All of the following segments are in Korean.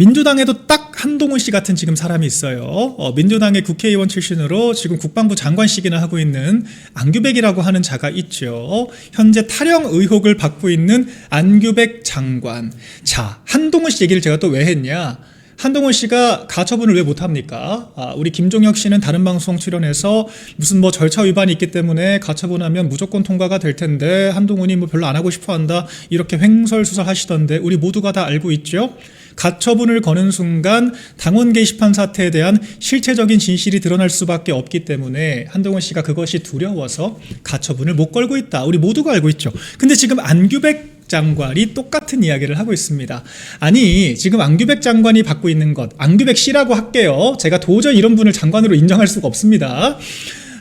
민주당에도 딱 한동훈 씨 같은 지금 사람이 있어요. 민주당의 국회의원 출신으로 지금 국방부 장관직이나 하고 있는 안규백이라고 하는 자가 있죠. 현재 탈영 의혹을 받고 있는 안규백 장관. 자, 한동훈 씨 얘기를 제가 또 왜 했냐? 한동훈 씨가 가처분을 왜 못합니까? 우리 김종혁 씨는 다른 방송 출연해서 무슨 뭐 절차 위반이 있기 때문에 가처분하면 무조건 통과가 될 텐데 한동훈이 뭐 별로 안 하고 싶어 한다 이렇게 횡설수설 하시던데 우리 모두가 다 알고 있죠? 가처분을 거는 순간 당원 게시판 사태에 대한 실체적인 진실이 드러날 수밖에 없기 때문에 한동훈 씨가 그것이 두려워서 가처분을 못 걸고 있다. 우리 모두가 알고 있죠. 근데 지금 안규백 장관이 똑같은 이야기를 하고 있습니다. 아니, 지금 안규백 장관이 받고 있는 것, 안규백 씨라고 할게요. 제가 도저히 이런 분을 장관으로 인정할 수가 없습니다.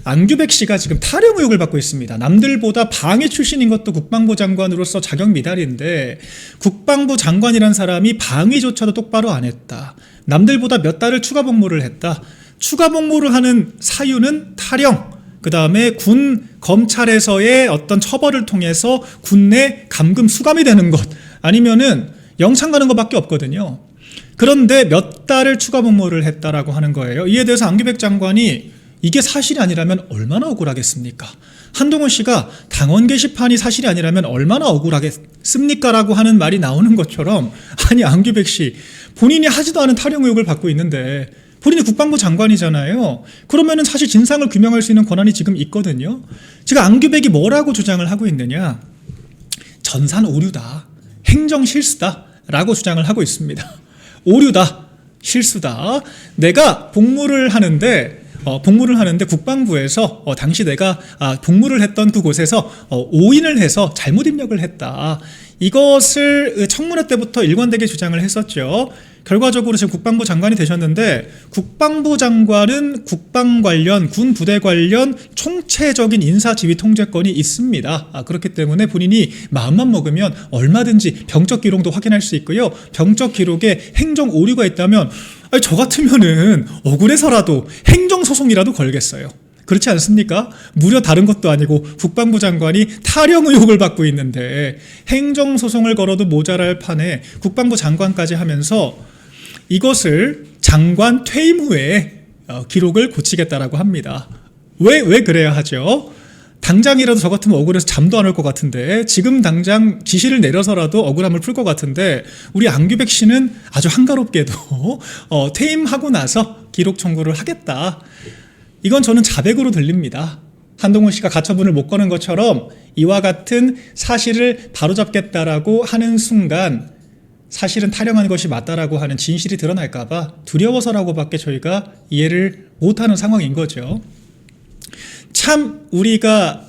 안규백 씨가 지금 탈영 의혹을 받고 있습니다. 남들보다 방위 출신인 것도 국방부 장관으로서 자격 미달인데 국방부 장관이란 사람이 방위조차도 똑바로 안 했다. 남들보다 몇 달을 추가 복무를 했다. 추가 복무를 하는 사유는 탈영, 그 다음에 군 검찰에서의 어떤 처벌을 통해서 군내 감금 수감이 되는 것 아니면은 영창 가는 것밖에 없거든요. 그런데 몇 달을 추가 복무를 했다라고 하는 거예요. 이에 대해서 안규백 장관이 이게 사실이 아니라면 얼마나 억울하겠습니까? 한동훈 씨가 당원 게시판이 사실이 아니라면 얼마나 억울하겠습니까? 라고 하는 말이 나오는 것처럼 아니 안규백 씨 본인이 하지도 않은 탈영 의혹을 받고 있는데 본인이 국방부 장관이잖아요. 그러면은 사실 진상을 규명할 수 있는 권한이 지금 있거든요. 지금 안규백이 뭐라고 주장을 하고 있느냐? 전산 오류다, 행정 실수다 라고 주장을 하고 있습니다. 오류다, 실수다. 내가 복무를 하는데 국방부에서 당시 내가 복무를 했던 그곳에서 오인을 해서 잘못 입력을 했다. 이것을 청문회 때부터 일관되게 주장을 했었죠. 결과적으로 지금 국방부 장관이 되셨는데 국방부 장관은 국방 관련, 군 부대 관련 총체적인 인사 지휘 통제권이 있습니다. 그렇기 때문에 본인이 마음만 먹으면 얼마든지 병적 기록도 확인할 수 있고요. 병적 기록에 행정 오류가 있다면 저 같으면은 억울해서라도 행정소송이라도 걸겠어요. 그렇지 않습니까? 무려 다른 것도 아니고 국방부 장관이 탈영 의혹을 받고 있는데 행정소송을 걸어도 모자랄 판에 국방부 장관까지 하면서 이것을 장관 퇴임 후에 기록을 고치겠다라고 합니다. 왜 그래야 하죠? 당장이라도 저 같으면 억울해서 잠도 안 올 것 같은데 지금 당장 지시를 내려서라도 억울함을 풀 것 같은데 우리 안규백 씨는 아주 한가롭게도 퇴임하고 나서 기록 청구를 하겠다. 이건 저는 자백으로 들립니다. 한동훈 씨가 가처분을 못 거는 것처럼 이와 같은 사실을 바로잡겠다라고 하는 순간 사실은 탈영한 것이 맞다라고 하는 진실이 드러날까 봐 두려워서라고밖에 저희가 이해를 못하는 상황인 거죠. 참 우리가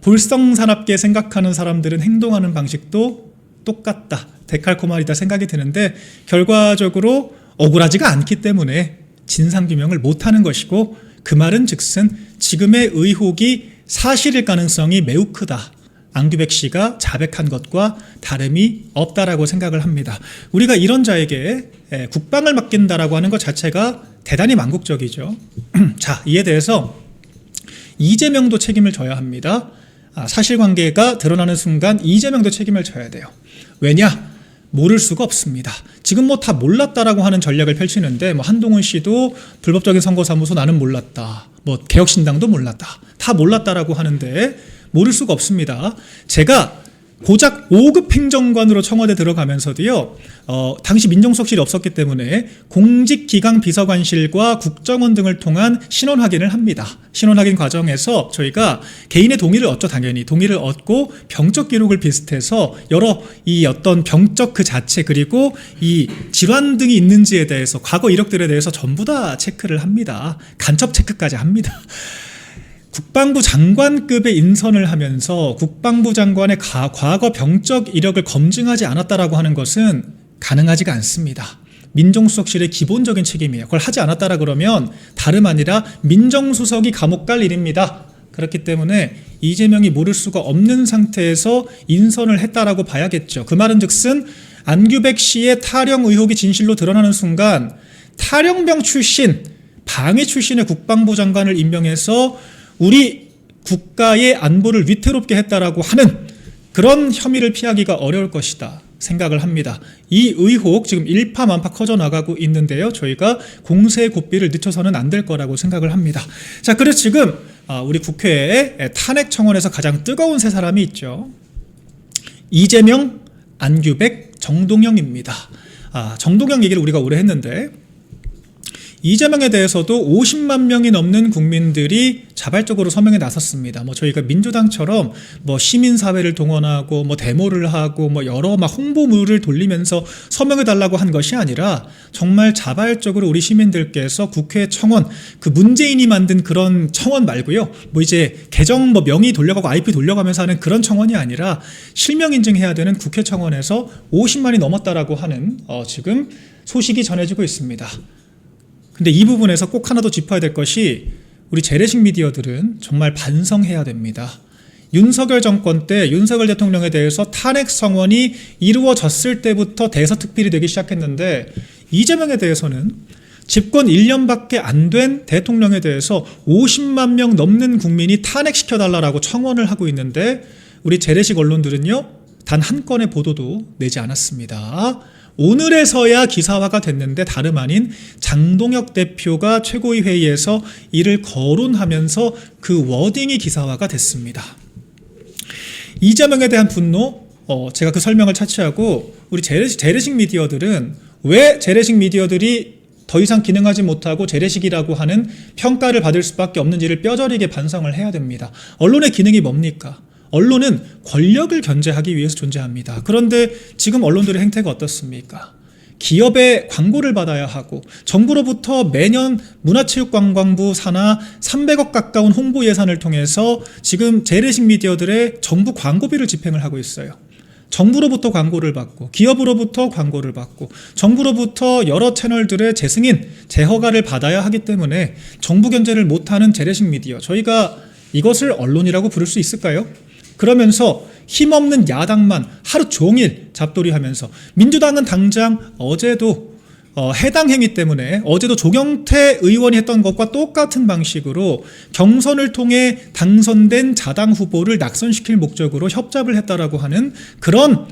볼썽사납게 생각하는 사람들은 행동하는 방식도 똑같다, 데칼코마니다 생각이 드는데 결과적으로 억울하지가 않기 때문에 진상규명을 못하는 것이고 그 말은 즉슨 지금의 의혹이 사실일 가능성이 매우 크다. 안규백 씨가 자백한 것과 다름이 없다라고 생각을 합니다. 우리가 이런 자에게 국방을 맡긴다라고 하는 것 자체가 대단히 망국적이죠. 자, 이에 대해서 이재명도 책임을 져야 합니다. 사실관계가 드러나는 순간 이재명도 책임을 져야 돼요. 왜냐? 모를 수가 없습니다. 지금 뭐 다 몰랐다라고 하는 전략을 펼치는데 뭐 한동훈 씨도 불법적인 선거사무소 나는 몰랐다. 뭐 개혁신당도 몰랐다. 다 몰랐다라고 하는데 모를 수가 없습니다. 제가 고작 5급 행정관으로 청와대 들어가면서도요. 당시 민정수석실이 없었기 때문에 공직기강 비서관실과 국정원 등을 통한 신원 확인을 합니다. 신원 확인 과정에서 저희가 개인의 동의를 얻죠. 당연히 동의를 얻고 병적 기록을 비슷해서 여러 이 어떤 병적 그 자체 그리고 이 질환 등이 있는지에 대해서 과거 이력들에 대해서 전부 다 체크를 합니다. 간첩 체크까지 합니다. 국방부 장관급의 인선을 하면서 국방부 장관의 과거 병적 이력을 검증하지 않았다라고 하는 것은 가능하지가 않습니다. 민정수석실의 기본적인 책임이에요. 그걸 하지 않았다라 그러면 다름 아니라 민정수석이 감옥 갈 일입니다. 그렇기 때문에 이재명이 모를 수가 없는 상태에서 인선을 했다라고 봐야겠죠. 그 말은 즉슨 안규백 씨의 탈영 의혹이 진실로 드러나는 순간 탈영병 출신, 방위 출신의 국방부 장관을 임명해서 우리 국가의 안보를 위태롭게 했다라고 하는 그런 혐의를 피하기가 어려울 것이다. 생각을 합니다. 이 의혹 지금 일파만파 커져나가고 있는데요. 저희가 공세의 고삐를 늦춰서는 안 될 거라고 생각을 합니다. 자, 그래서 지금 우리 국회에 탄핵 청원에서 가장 뜨거운 세 사람이 있죠. 이재명, 안규백, 정동영입니다. 정동영 얘기를 우리가 오래 했는데 이재명에 대해서도 50만 명이 넘는 국민들이 자발적으로 서명에 나섰습니다. 저희가 민주당처럼 시민사회를 동원하고 데모를 하고 여러 홍보물을 돌리면서 서명해 달라고 한 것이 아니라 정말 자발적으로 우리 시민들께서 국회 청원, 그 문재인이 만든 그런 청원 말고요. 이제 계정 명의 돌려가고 IP 돌려가면서 하는 그런 청원이 아니라 실명 인증해야 되는 국회 청원에서 50만이 넘었다라고 하는 지금 소식이 전해지고 있습니다. 근데 이 부분에서 꼭 하나 더 짚어야 될 것이 우리 재래식 미디어들은 정말 반성해야 됩니다. 윤석열 정권 때 윤석열 대통령에 대해서 탄핵 성원이 이루어졌을 때부터 대서특필이 되기 시작했는데 이재명에 대해서는 집권 1년밖에 안 된 대통령에 대해서 50만 명 넘는 국민이 탄핵시켜달라고 청원을 하고 있는데 우리 재래식 언론들은요 단 한 건의 보도도 내지 않았습니다. 오늘에서야 기사화가 됐는데 다름 아닌 장동혁 대표가 최고위 회의에서 이를 거론하면서 그 워딩이 기사화가 됐습니다. 이재명에 대한 분노, 제가 그 설명을 차치하고 우리 재래식 미디어들은 왜 재래식 미디어들이 더 이상 기능하지 못하고 재래식이라고 하는 평가를 받을 수밖에 없는지를 뼈저리게 반성을 해야 됩니다. 언론의 기능이 뭡니까? 언론은 권력을 견제하기 위해서 존재합니다. 그런데 지금 언론들의 행태가 어떻습니까? 기업의 광고를 받아야 하고 정부로부터 매년 문화체육관광부 산하 300억 가까운 홍보 예산을 통해서 지금 재래식 미디어들의 정부 광고비를 집행을 하고 있어요. 정부로부터 광고를 받고 기업으로부터 광고를 받고 정부로부터 여러 채널들의 재승인, 재허가를 받아야 하기 때문에 정부 견제를 못하는 재래식 미디어, 저희가 이것을 언론이라고 부를 수 있을까요? 그러면서 힘없는 야당만 하루 종일 잡돌이하면서 민주당은 당장 어제도 해당 행위 때문에 어제도 조경태 의원이 했던 것과 똑같은 방식으로 경선을 통해 당선된 자당 후보를 낙선시킬 목적으로 협잡을 했다라고 하는 그런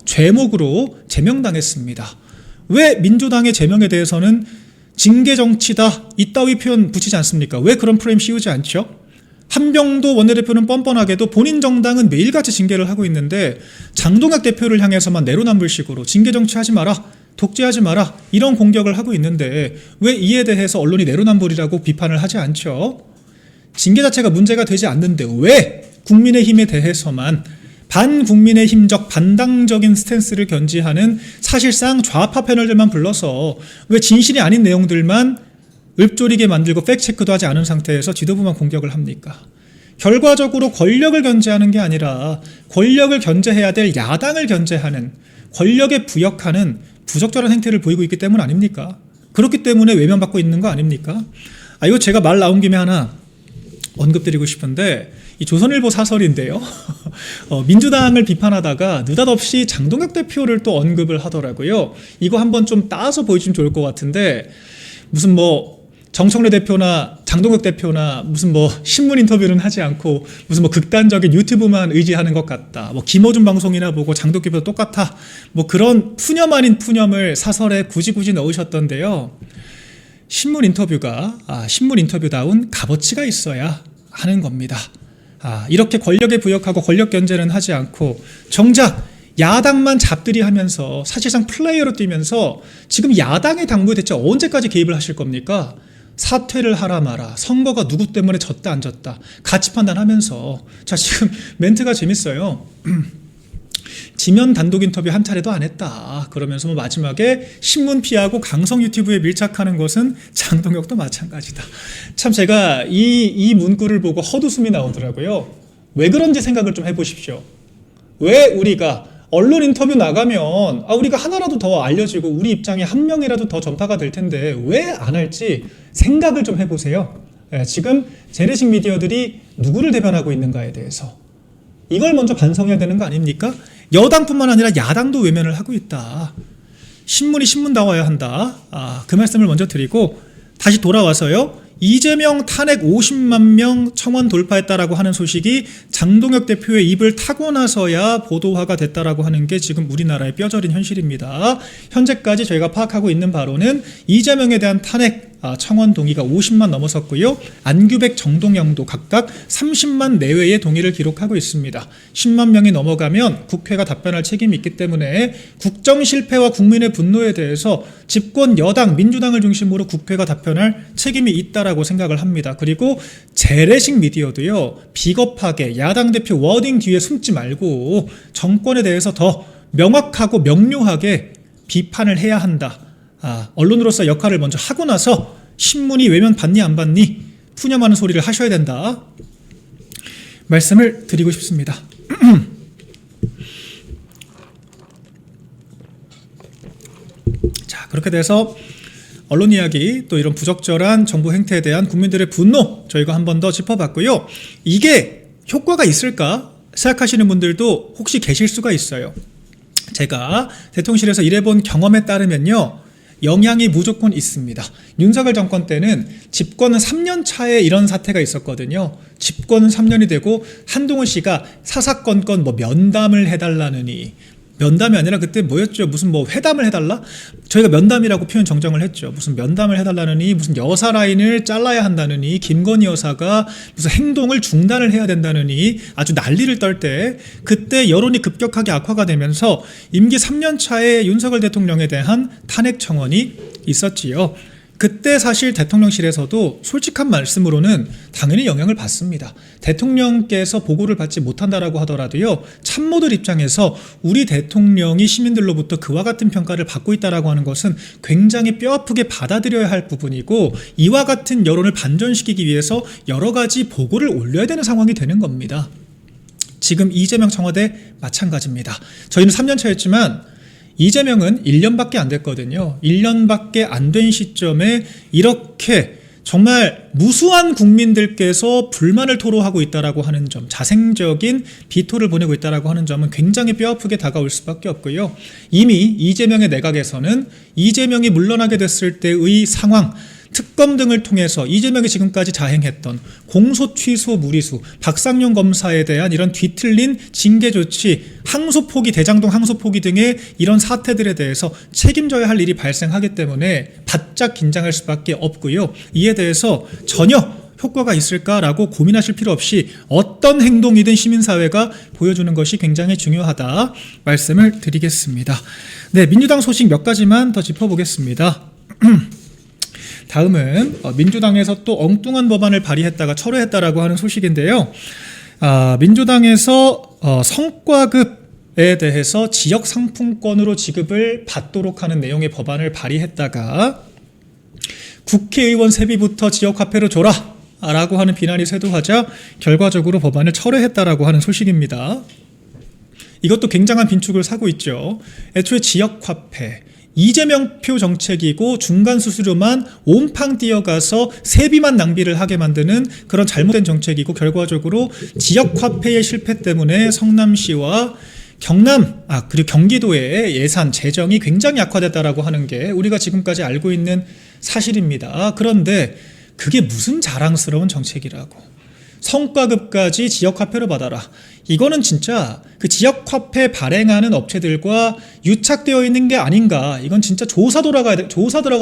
죄목으로 제명당했습니다. 왜 민주당의 제명에 대해서는 징계 정치다 이따위 표현 붙이지 않습니까? 왜 그런 프레임 씌우지 않죠? 한병도 원내대표는 뻔뻔하게도 본인 정당은 매일같이 징계를 하고 있는데 장동혁 대표를 향해서만 내로남불식으로 징계 정치하지 마라, 독재하지 마라 이런 공격을 하고 있는데 왜 이에 대해서 언론이 내로남불이라고 비판을 하지 않죠? 징계 자체가 문제가 되지 않는데 왜 국민의힘에 대해서만 반국민의힘적 반당적인 스탠스를 견지하는 사실상 좌파 패널들만 불러서 왜 진실이 아닌 내용들만 읊조리게 만들고 팩트체크도 하지 않은 상태에서 지도부만 공격을 합니까? 결과적으로 권력을 견제하는 게 아니라 권력을 견제해야 될 야당을 견제하는, 권력에 부역하는 부적절한 행태를 보이고 있기 때문 아닙니까? 그렇기 때문에 외면받고 있는 거 아닙니까? 이거 제가 말 나온 김에 하나 언급드리고 싶은데 이 조선일보 사설인데요. 민주당을 비판하다가 느닷없이 장동혁 대표를 또 언급을 하더라고요. 이거 한번 좀 따서 보여주면 좋을 것 같은데 무슨 정청래 대표나 장동혁 대표나 무슨 신문 인터뷰는 하지 않고 무슨 극단적인 유튜브만 의지하는 것 같다. 김어준 방송이나 보고 장동혁 대표도 똑같아. 그런 푸념 아닌 푸념을 사설에 굳이 넣으셨던데요. 신문 인터뷰다운 값어치가 있어야 하는 겁니다. 이렇게 권력에 부역하고 권력 견제는 하지 않고 정작 야당만 잡들이 하면서 사실상 플레이어로 뛰면서 지금 야당의 당부에 대체 언제까지 개입을 하실 겁니까? 사퇴를 하라 마라, 선거가 누구 때문에 졌다 안 졌다 가치 판단하면서 자 지금 멘트가 재밌어요. 지면 단독 인터뷰 한 차례도 안 했다 그러면서 마지막에 신문 피하고 강성 유튜브에 밀착하는 것은 장동혁도 마찬가지다. 참 제가 이 문구를 보고 헛웃음이 나오더라고요. 왜 그런지 생각을 좀 해보십시오. 왜 우리가 언론 인터뷰 나가면 우리가 하나라도 더 알려지고 우리 입장이 한 명이라도 더 전파가 될 텐데 왜 안 할지 생각을 좀 해보세요. 지금 재래식 미디어들이 누구를 대변하고 있는가에 대해서 이걸 먼저 반성해야 되는 거 아닙니까? 여당뿐만 아니라 야당도 외면을 하고 있다. 신문이 신문다워야 한다. 그 말씀을 먼저 드리고 다시 돌아와서요. 이재명 탄핵 50만 명 청원 돌파했다라고 하는 소식이 장동혁 대표의 입을 타고 나서야 보도화가 됐다라고 하는 게 지금 우리나라의 뼈저린 현실입니다. 현재까지 저희가 파악하고 있는 바로는 이재명에 대한 탄핵 청원 동의가 50만 넘어섰고요. 안규백, 정동영도 각각 30만 내외의 동의를 기록하고 있습니다. 10만 명이 넘어가면 국회가 답변할 책임이 있기 때문에 국정 실패와 국민의 분노에 대해서 집권 여당 민주당을 중심으로 국회가 답변할 책임이 있다라고 생각을 합니다. 그리고 재래식 미디어도요, 비겁하게 야당 대표 워딩 뒤에 숨지 말고 정권에 대해서 더 명확하고 명료하게 비판을 해야 한다. 언론으로서 역할을 먼저 하고 나서 신문이 외면 받니 안 받니 푸념하는 소리를 하셔야 된다 말씀을 드리고 싶습니다. 자, 그렇게 돼서 언론 이야기, 또 이런 부적절한 정부 행태에 대한 국민들의 분노 저희가 한 번 더 짚어봤고요. 이게 효과가 있을까 생각하시는 분들도 혹시 계실 수가 있어요. 제가 대통령실에서 일해본 경험에 따르면요, 영향이 무조건 있습니다. 윤석열 정권 때는 집권은 3년 차에 이런 사태가 있었거든요. 집권은 3년이 되고 한동훈 씨가 사사건건 면담을 해달라느니, 면담이 아니라 그때 뭐였죠? 무슨 회담을 해달라? 저희가 면담이라고 표현 정정을 했죠. 무슨 면담을 해달라느니, 무슨 여사 라인을 잘라야 한다느니, 김건희 여사가 무슨 행동을 중단을 해야 된다느니 아주 난리를 떨 때, 그때 여론이 급격하게 악화가 되면서 임기 3년 차에 윤석열 대통령에 대한 탄핵 청원이 있었지요. 그때 사실 대통령실에서도 솔직한 말씀으로는 당연히 영향을 받습니다. 대통령께서 보고를 받지 못한다라고 하더라도요, 참모들 입장에서 우리 대통령이 시민들로부터 그와 같은 평가를 받고 있다라고 하는 것은 굉장히 뼈아프게 받아들여야 할 부분이고, 이와 같은 여론을 반전시키기 위해서 여러 가지 보고를 올려야 되는 상황이 되는 겁니다. 지금 이재명 청와대 마찬가지입니다. 저희는 3년 차였지만 이재명은 1년밖에 안 됐거든요. 1년밖에 안 된 시점에 이렇게 정말 무수한 국민들께서 불만을 토로하고 있다라고 하는 점, 자생적인 비토를 보내고 있다라고 하는 점은 굉장히 뼈아프게 다가올 수밖에 없고요. 이미 이재명의 내각에서는 이재명이 물러나게 됐을 때의 상황, 특검 등을 통해서 이재명이 지금까지 자행했던 공소 취소 무리수, 박상용 검사에 대한 이런 뒤틀린 징계 조치, 항소 포기, 대장동 항소 포기 등의 이런 사태들에 대해서 책임져야 할 일이 발생하기 때문에 바짝 긴장할 수밖에 없고요. 이에 대해서 전혀 효과가 있을까라고 고민하실 필요 없이 어떤 행동이든 시민사회가 보여주는 것이 굉장히 중요하다 말씀을 드리겠습니다. 네, 민주당 소식 몇 가지만 더 짚어보겠습니다. 다음은 민주당에서 또 엉뚱한 법안을 발의했다가 철회했다라고 하는 소식인데요. 민주당에서 성과급에 대해서 지역 상품권으로 지급을 받도록 하는 내용의 법안을 발의했다가 국회의원 세비부터 지역화폐로 줘라 라고 하는 비난이 쇄도하자 결과적으로 법안을 철회했다라고 하는 소식입니다. 이것도 굉장한 빈축을 사고 있죠. 애초에 지역화폐, 이재명표 정책이고 중간 수수료만 온팡 뛰어가서 세비만 낭비를 하게 만드는 그런 잘못된 정책이고, 결과적으로 지역화폐의 실패 때문에 성남시와 그리고 경기도의 예산, 재정이 굉장히 악화됐다라고 하는 게 우리가 지금까지 알고 있는 사실입니다. 그런데 그게 무슨 자랑스러운 정책이라고. 성과급까지 지역화폐로 받아라. 이거는 진짜 그 지역화폐 발행하는 업체들과 유착되어 있는 게 아닌가. 이건 진짜 조사 들어가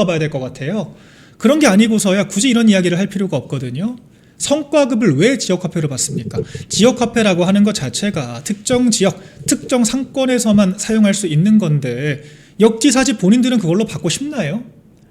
봐야 될 것 같아요. 그런 게 아니고서야 굳이 이런 이야기를 할 필요가 없거든요. 성과급을 왜 지역화폐로 받습니까? 지역화폐라고 하는 것 자체가 특정 지역, 특정 상권에서만 사용할 수 있는 건데 역지사지 본인들은 그걸로 받고 싶나요?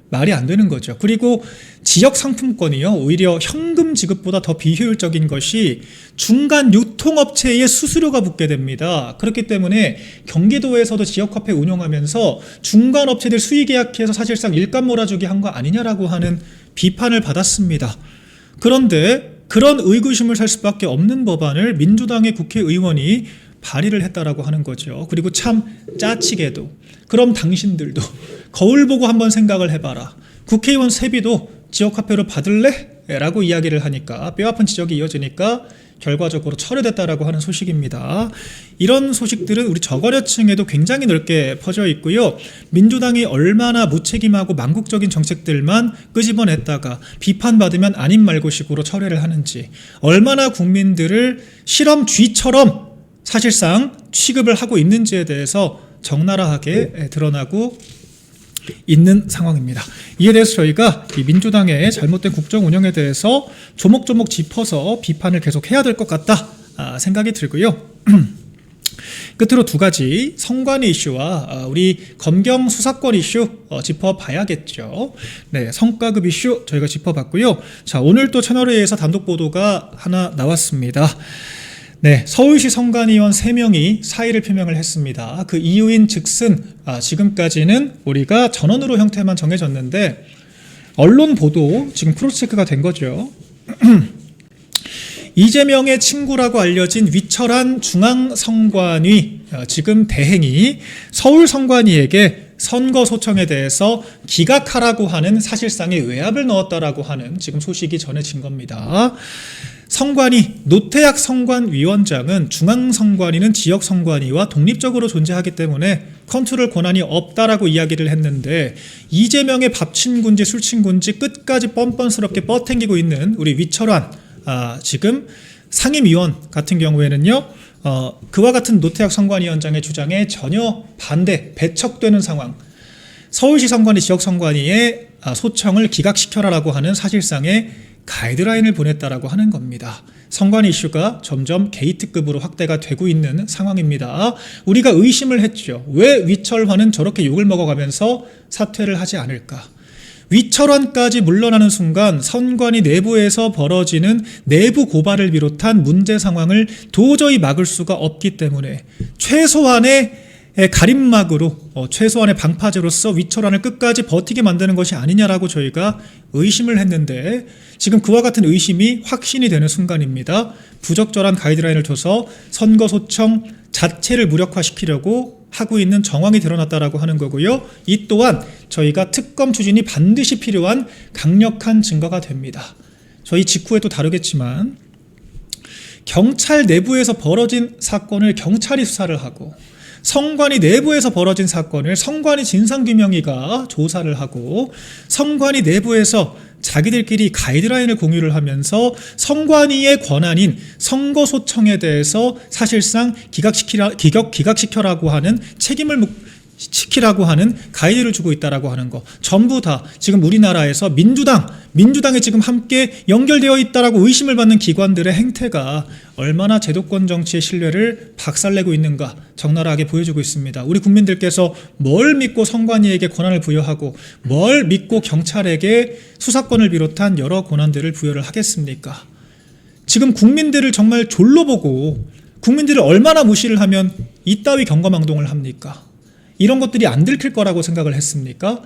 말이 안 되는 거죠. 그리고 지역 상품권이요, 오히려 현금 지급보다 더 비효율적인 것이 중간 유통업체의 수수료가 붙게 됩니다. 그렇기 때문에 경기도에서도 지역화폐 운영하면서 중간 업체들 수의 계약해서 사실상 일감 몰아주기 한 거 아니냐라고 하는 비판을 받았습니다. 그런데 그런 의구심을 살 수밖에 없는 법안을 민주당의 국회의원이 발의를 했다라고 하는 거죠. 그리고 참 짜치게도, 그럼 당신들도 거울 보고 한번 생각을 해봐라. 국회의원 세비도 지역화폐로 받을래? 라고 이야기를 하니까 뼈아픈 지적이 이어지니까 결과적으로 철회됐다라고 하는 소식입니다. 이런 소식들은 우리 저거려층에도 굉장히 넓게 퍼져 있고요. 민주당이 얼마나 무책임하고 망국적인 정책들만 끄집어냈다가 비판받으면 아닌 말고식으로 철회를 하는지, 얼마나 국민들을 실험 쥐처럼 사실상 취급을 하고 있는지에 대해서 적나라하게 드러나고 있는 상황입니다. 이에 대해서 저희가 이 민주당의 잘못된 국정 운영에 대해서 조목조목 짚어서 비판을 계속 해야 될 것 같다 생각이 들고요. 끝으로 두 가지 성관위 이슈와 우리 검경 수사권 이슈 짚어봐야겠죠. 네, 성과급 이슈 저희가 짚어봤고요. 자, 오늘 또 채널A에서 단독 보도가 하나 나왔습니다. 네, 서울시 선관위원 3명이 사의를 표명을 했습니다. 그 이유인 즉슨 지금까지는 우리가 전원으로 형태만 정해졌는데 언론 보도 지금 크로스체크가 된 거죠. 이재명의 친구라고 알려진 위철한 중앙선관위 지금 대행이 서울선관위에게 선거 소청에 대해서 기각하라고 하는 사실상의 외압을 넣었다라고 하는 지금 소식이 전해진 겁니다. 선관위, 노태학 선관위원장은 중앙선관위는 지역선관위와 독립적으로 존재하기 때문에 컨트롤 권한이 없다라고 이야기를 했는데, 이재명의 밥친구인지 술친구인지 끝까지 뻔뻔스럽게 뻗탱기고 있는 우리 위철환 지금 상임위원 같은 경우에는요, 그와 같은 노태학 선관위원장의 주장에 전혀 반대, 배척되는 상황, 서울시 선관위, 지역선관위의 소청을 기각시켜라라고 하는 사실상의 가이드라인을 보냈다라고 하는 겁니다. 선관위 이슈가 점점 게이트급으로 확대가 되고 있는 상황입니다. 우리가 의심을 했죠. 왜 위철환은 저렇게 욕을 먹어가면서 사퇴를 하지 않을까? 위철환까지 물러나는 순간 선관위 내부에서 벌어지는 내부 고발을 비롯한 문제 상황을 도저히 막을 수가 없기 때문에 최소한의 가림막으로, 최소한의 방파제로서 위철환을 끝까지 버티게 만드는 것이 아니냐라고 저희가 의심을 했는데, 지금 그와 같은 의심이 확신이 되는 순간입니다. 부적절한 가이드라인을 줘서 선거 소청 자체를 무력화시키려고 하고 있는 정황이 드러났다라고 하는 거고요. 이 또한 저희가 특검 추진이 반드시 필요한 강력한 증거가 됩니다. 저희 직후에 또 다루겠지만, 경찰 내부에서 벌어진 사건을 경찰이 수사를 하고, 선관위 내부에서 벌어진 사건을 선관위 진상규명위가 조사를 하고, 선관위 내부에서 자기들끼리 가이드라인을 공유를 하면서 선관위의 권한인 선거 소청에 대해서 사실상 기각시켜라고 하는 책임을 시키라고 하는 가이드를 주고 있다라고 하는 거, 전부 다 지금 우리나라에서 민주당에 지금 함께 연결되어 있다라고 의심을 받는 기관들의 행태가 얼마나 제도권 정치의 신뢰를 박살내고 있는가 적나라하게 보여주고 있습니다. 우리 국민들께서 뭘 믿고 선관위에게 권한을 부여하고 뭘 믿고 경찰에게 수사권을 비롯한 여러 권한들을 부여를 하겠습니까? 지금 국민들을 정말 졸로 보고 국민들을 얼마나 무시를 하면 이따위 경거망동을 합니까? 이런 것들이 안 들킬 거라고 생각을 했습니까?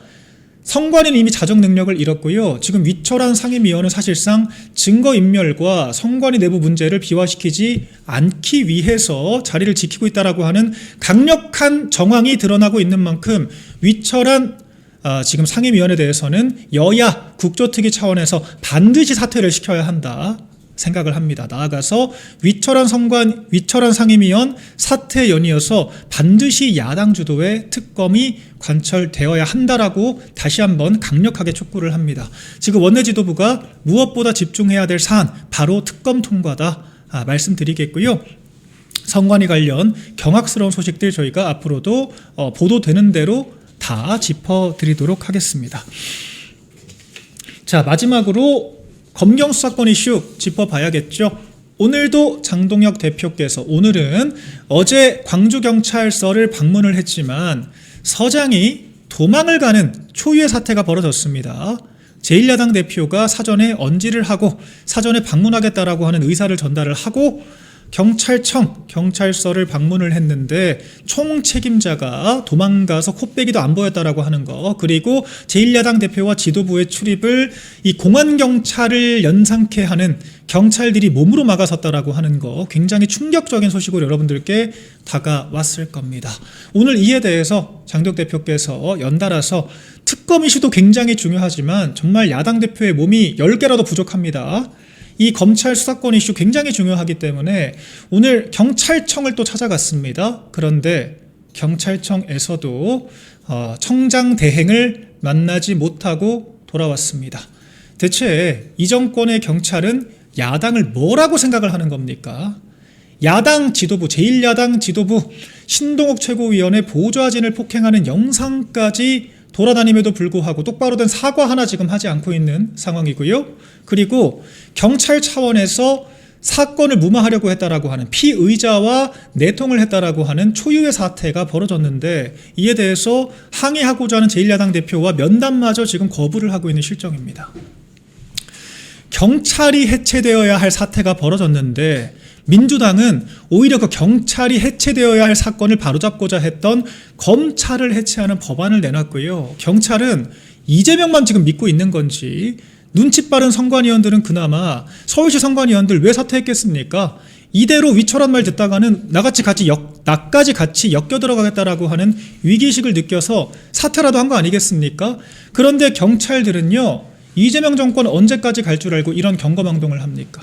선관위는 이미 자정 능력을 잃었고요. 지금 위철한 상임위원은 사실상 증거인멸과 선관위 내부 문제를 비화시키지 않기 위해서 자리를 지키고 있다라고 하는 강력한 정황이 드러나고 있는 만큼, 위철한 지금 상임위원에 대해서는 여야 국조특위 차원에서 반드시 사퇴를 시켜야 한다 생각을 합니다. 나아가서 위철한 상임위원 사퇴 연이어서 반드시 야당 주도의 특검이 관철되어야 한다라고 다시 한번 강력하게 촉구를 합니다. 지금 원내 지도부가 무엇보다 집중해야 될 사안, 바로 특검 통과다 말씀드리겠고요. 선관위 관련 경악스러운 소식들 저희가 앞으로도 보도되는 대로 다 짚어드리도록 하겠습니다. 자, 마지막으로 검경 수사권 이슈 짚어봐야겠죠. 오늘도 장동혁 대표께서, 오늘은 어제 광주경찰서를 방문을 했지만 서장이 도망을 가는 초유의 사태가 벌어졌습니다. 제1야당 대표가 사전에 언지를 하고 사전에 방문하겠다라고 하는 의사를 전달을 하고 경찰서를 방문을 했는데 총 책임자가 도망가서 코빼기도 안 보였다라고 하는 거, 그리고 제1야당 대표와 지도부의 출입을 이 공안경찰을 연상케 하는 경찰들이 몸으로 막아섰다라고 하는 거, 굉장히 충격적인 소식으로 여러분들께 다가왔을 겁니다. 오늘 이에 대해서 장덕 대표께서 연달아서 특검 이슈도 굉장히 중요하지만 정말 야당 대표의 몸이 10개라도 부족합니다. 이 검찰 수사권 이슈 굉장히 중요하기 때문에 오늘 경찰청을 또 찾아갔습니다. 그런데 경찰청에서도 청장 대행을 만나지 못하고 돌아왔습니다. 대체 이 정권의 경찰은 야당을 뭐라고 생각을 하는 겁니까? 야당 지도부, 제1야당 지도부 신동욱 최고위원의 보좌진을 폭행하는 영상까지 돌아다님에도 불구하고 똑바로 된 사과 하나 지금 하지 않고 있는 상황이고요. 그리고 경찰 차원에서 사건을 무마하려고 했다라고 하는 피의자와 내통을 했다라고 하는 초유의 사태가 벌어졌는데 이에 대해서 항의하고자 하는 제1야당 대표와 면담마저 지금 거부를 하고 있는 실정입니다. 경찰이 해체되어야 할 사태가 벌어졌는데 민주당은 오히려 그 경찰이 해체되어야 할 사건을 바로잡고자 했던 검찰을 해체하는 법안을 내놨고요. 경찰은 이재명만 지금 믿고 있는 건지 눈치 빠른 선관위원들은 그나마 서울시 선관위원들 왜 사퇴했겠습니까? 이대로 위철한 말 듣다가는 나까지 같이 엮여 들어가겠다라고 하는 위기의식을 느껴서 사퇴라도 한 거 아니겠습니까? 그런데 경찰들은요, 이재명 정권 언제까지 갈 줄 알고 이런 경거망동을 합니까?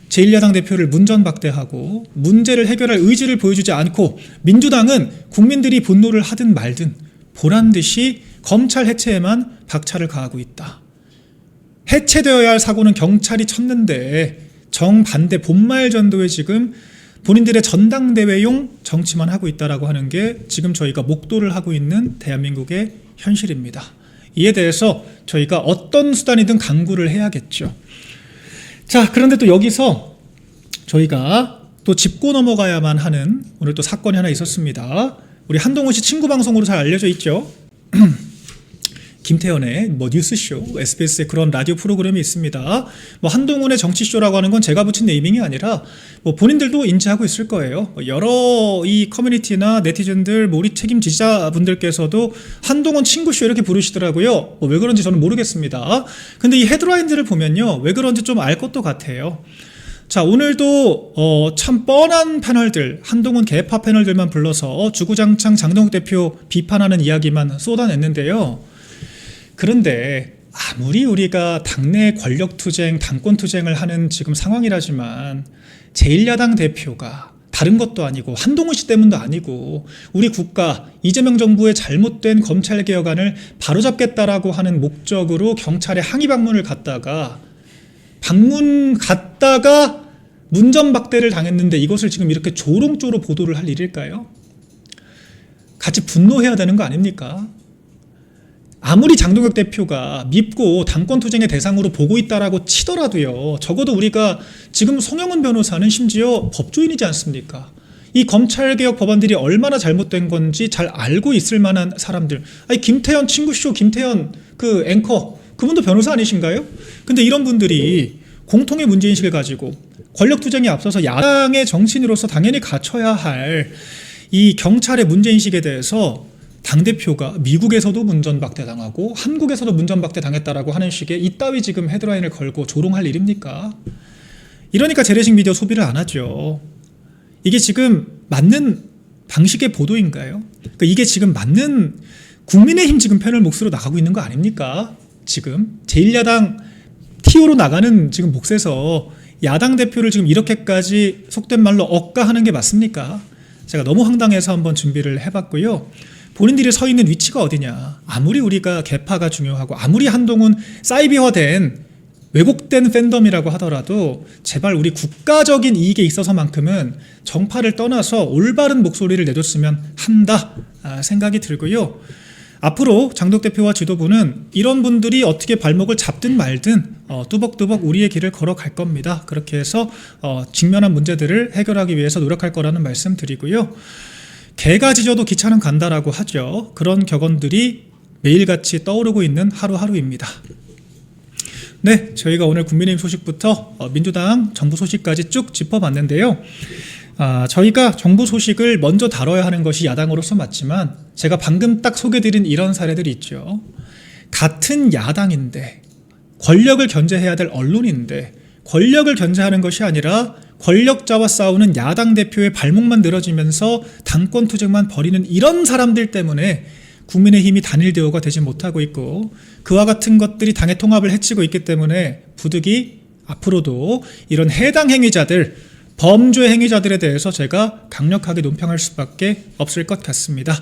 제1야당 대표를 문전박대하고 문제를 해결할 의지를 보여주지 않고 민주당은 국민들이 분노를 하든 말든 보란듯이 검찰 해체에만 박차를 가하고 있다. 해체되어야 할 사고는 경찰이 쳤는데 정반대 본말 전도에 지금 본인들의 전당대회용 정치만 하고 있다라고 하는 게 지금 저희가 목도를 하고 있는 대한민국의 현실입니다. 이에 대해서 저희가 어떤 수단이든 강구를 해야겠죠. 자, 그런데 또 여기서 저희가 또 짚고 넘어가야만 하는 오늘 또 사건이 하나 있었습니다. 우리 한동훈 씨 친구 방송으로 잘 알려져 있죠. 김태현의 뉴스쇼, SBS의 그런 라디오 프로그램이 있습니다. 한동훈의 정치쇼라고 하는 건 제가 붙인 네이밍이 아니라 본인들도 인지하고 있을 거예요. 여러 이 커뮤니티나 네티즌들, 우리 책임 지지자분들께서도 한동훈 친구쇼 이렇게 부르시더라고요. 왜 그런지 저는 모르겠습니다. 근데 이 헤드라인들을 보면요, 왜 그런지 좀 알 것도 같아요. 자, 오늘도 참 뻔한 패널들, 한동훈 개파 패널들만 불러서 주구장창 장동욱 대표 비판하는 이야기만 쏟아냈는데요. 그런데 아무리 우리가 당내 권력투쟁, 당권투쟁을 하는 지금 상황이라지만 제1야당 대표가 다른 것도 아니고 한동훈 씨 때문도 아니고 우리 국가 이재명 정부의 잘못된 검찰개혁안을 바로잡겠다라고 하는 목적으로 경찰에 항의 방문 갔다가 문전박대를 당했는데 이것을 지금 이렇게 조롱조로 보도를 할 일일까요? 같이 분노해야 되는 거 아닙니까? 아무리 장동혁 대표가 밉고 당권투쟁의 대상으로 보고 있다라고 치더라도요, 적어도 우리가 지금 송영은 변호사는 심지어 법조인이지 않습니까? 이 검찰개혁 법안들이 얼마나 잘못된 건지 잘 알고 있을 만한 사람들. 아니, 김태현 친구쇼 김태현 그 앵커, 그분도 변호사 아니신가요? 근데 이런 분들이 공통의 문제인식을 가지고 권력투쟁에 앞서서 야당의 정치인으로서 당연히 갖춰야 할 이 경찰의 문제인식에 대해서 당대표가 미국에서도 문전박대 당하고 한국에서도 문전박대 당했다라고 하는 식의 이따위 지금 헤드라인을 걸고 조롱할 일입니까? 이러니까 재래식 미디어 소비를 안 하죠. 이게 지금 맞는 방식의 보도인가요? 그러니까 이게 지금 맞는 국민의힘 지금 패널 몫으로 나가고 있는 거 아닙니까? 지금 제1야당 TO로 나가는 지금 몫에서 야당 대표를 지금 이렇게까지 속된 말로 억까하는 게 맞습니까? 제가 너무 황당해서 한번 준비를 해봤고요. 본인들이 서 있는 위치가 어디냐, 아무리 우리가 개파가 중요하고 아무리 한동훈 사이비화된 왜곡된 팬덤이라고 하더라도 제발 우리 국가적인 이익에 있어서만큼은 정파를 떠나서 올바른 목소리를 내줬으면 한다 생각이 들고요. 앞으로 장독 대표와 지도부는 이런 분들이 어떻게 발목을 잡든 말든 뚜벅뚜벅 우리의 길을 걸어갈 겁니다. 그렇게 해서 직면한 문제들을 해결하기 위해서 노력할 거라는 말씀 드리고요. 개가 짖어도 기차는 간다라고 하죠. 그런 격언들이 매일같이 떠오르고 있는 하루하루입니다. 네, 저희가 오늘 국민의힘 소식부터 민주당 정부 소식까지 쭉 짚어봤는데요. 저희가 정부 소식을 먼저 다뤄야 하는 것이 야당으로서 맞지만 제가 방금 딱 소개드린 이런 사례들이 있죠. 같은 야당인데 권력을 견제해야 될 언론인데 권력을 견제하는 것이 아니라 권력자와 싸우는 야당 대표의 발목만 늘어지면서 당권 투쟁만 벌이는 이런 사람들 때문에 국민의힘이 단일대우가 되지 못하고 있고 그와 같은 것들이 당의 통합을 해치고 있기 때문에 부득이 앞으로도 이런 해당 행위자들, 범죄 행위자들에 대해서 제가 강력하게 논평할 수밖에 없을 것 같습니다.